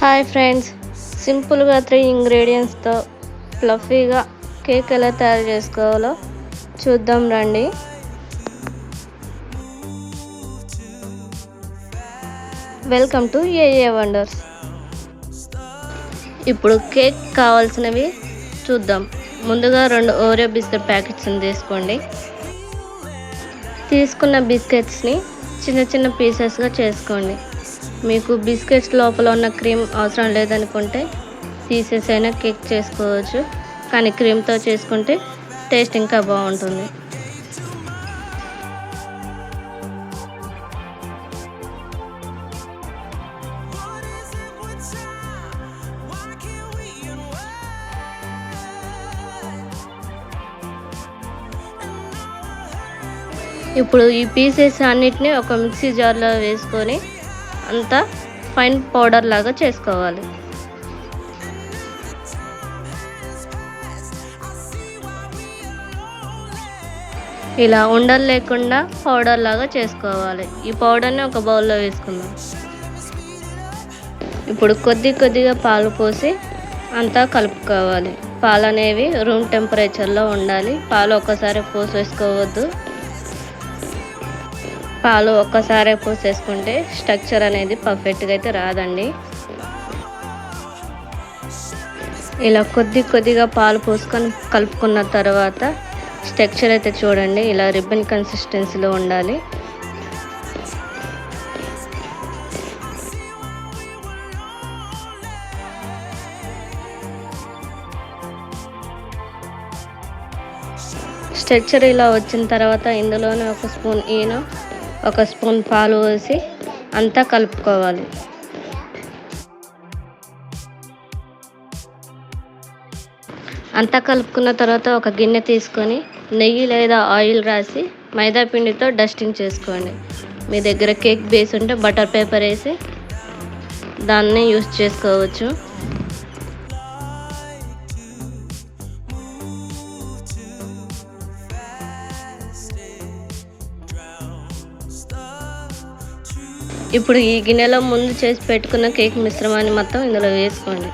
Hi friends, సింపుల్గా 3 ఇంగ్రీడియంట్స్తో ఫ్లఫీగా cake ఎలా తయారు చేసుకోవాలో చూద్దాం రండి. వెల్కమ్ టు ఏఏ వండర్స్. ఇప్పుడు కేక్ కావాల్సినవి చూద్దాం. ముందుగా 2 ఓరియో బిస్కెట్ ప్యాకెట్స్ని తీసుకోండి. తీసుకున్న బిస్కెట్స్ని చిన్న చిన్న పీసెస్గా చేసుకోండి. మీకు బిస్కెట్స్ లోపల ఉన్న క్రీమ్ అవసరం లేదనుకుంటే తీసేసైనా కేక్ చేసుకోవచ్చు, కానీ క్రీమ్తో చేసుకుంటే టేస్ట్ ఇంకా బాగుంటుంది. ఇప్పుడు ఈ పీసెస్ అన్నిటిని ఒక మిక్సీ జార్లో వేసుకొని అంతా ఫైన్ పౌడర్ లాగా చేసుకోవాలి. ఇలా ఉండలు లేకుండా పౌడర్ లాగా చేసుకోవాలి. ఈ పౌడర్ని ఒక బౌల్లో వేసుకుందాం. ఇప్పుడు కొద్దిగా పాలు పోసి అంతా కలుపుకోవాలి. పాలు అనేవి రూమ్ టెంపరేచర్లో ఉండాలి. పాలు ఒక్కసారి పోసేసుకోవద్దు. పాలు ఒక్కసారి పోసేసుకుంటే స్ట్రక్చర్ అనేది పర్ఫెక్ట్గా అయితే రాదండి. ఇలా కొద్దిగా పాలు పోసుకొని కలుపుకున్న తర్వాత స్ట్రక్చర్ అయితే చూడండి, ఇలా రిబ్బన్ కన్సిస్టెన్సీలో ఉండాలి. స్ట్రక్చర్ ఇలా వచ్చిన తర్వాత ఇందులోనే 1 స్పూన్ ఈనో 1 స్పూన్ పాలు వేసి అంతా కలుపుకోవాలి. అంతా కలుపుకున్న తర్వాత ఒక గిన్నె తీసుకొని నెయ్యి లేదా ఆయిల్ రాసి మైదా పిండితో డస్టింగ్ చేసుకోండి. మీ దగ్గర కేక్ బేస్ ఉంటే బటర్ పేపర్ వేసి దాన్ని యూస్ చేసుకోవచ్చు. ఇప్పుడు ఈ గిన్నెలో ముందు చేసి పెట్టుకున్న కేక్ మిశ్రమాన్ని మొత్తం ఇందులో వేసుకోండి.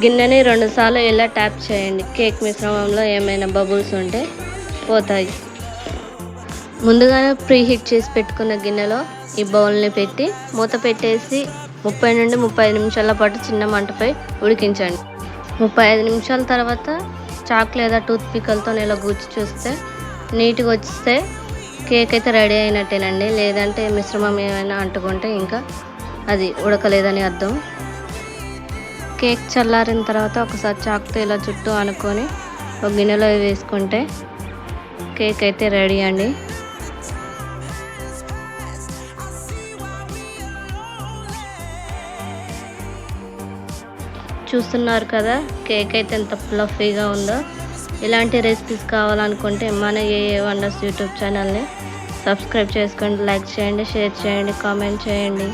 గిన్నెని 2 సార్లు ఇలా ట్యాప్ చేయండి. కేక్ మిశ్రమంలో ఏమైనా బబుల్స్ ఉంటే పోతాయి. ముందుగానే ప్రీ హీట్ చేసి పెట్టుకున్న గిన్నెలో ఈ బౌల్ని పెట్టి మూత పెట్టేసి 30 నుండి 35 నిమిషాల పాటు చిన్న మంటపై ఉడికించండి. 35 నిమిషాల తర్వాత చాక్ లేదా టూత్ పికల్తో ఇలా గుచ్చి చూస్తే నీట్గా వస్తే కేక్ అయితే రెడీ అయినట్టేనండి. లేదంటే మిశ్రమం ఏమైనా అంటుకుంటే ఇంకా అది ఉడకలేదని అర్థం. కేక్ చల్లారిన తర్వాత ఒకసారి చాకుతో ఇలా చుట్టూ అనుకొని ఒక గిన్నెలో వేసుకుంటే కేక్ అయితే రెడీ అండి. చూస్తున్నారు కదా, కేక్ అయితే ఎంత ఫ్లఫీగా ఉందో. ఇలాంటి రెసిపీస్ కావాలనుకుంటే మన ఏఏ వండర్స్ యూట్యూబ్ ఛానల్ని సబ్స్క్రైబ్ చేసుకోండి, లైక్ చేయండి, షేర్ చేయండి, కామెంట్ చేయండి.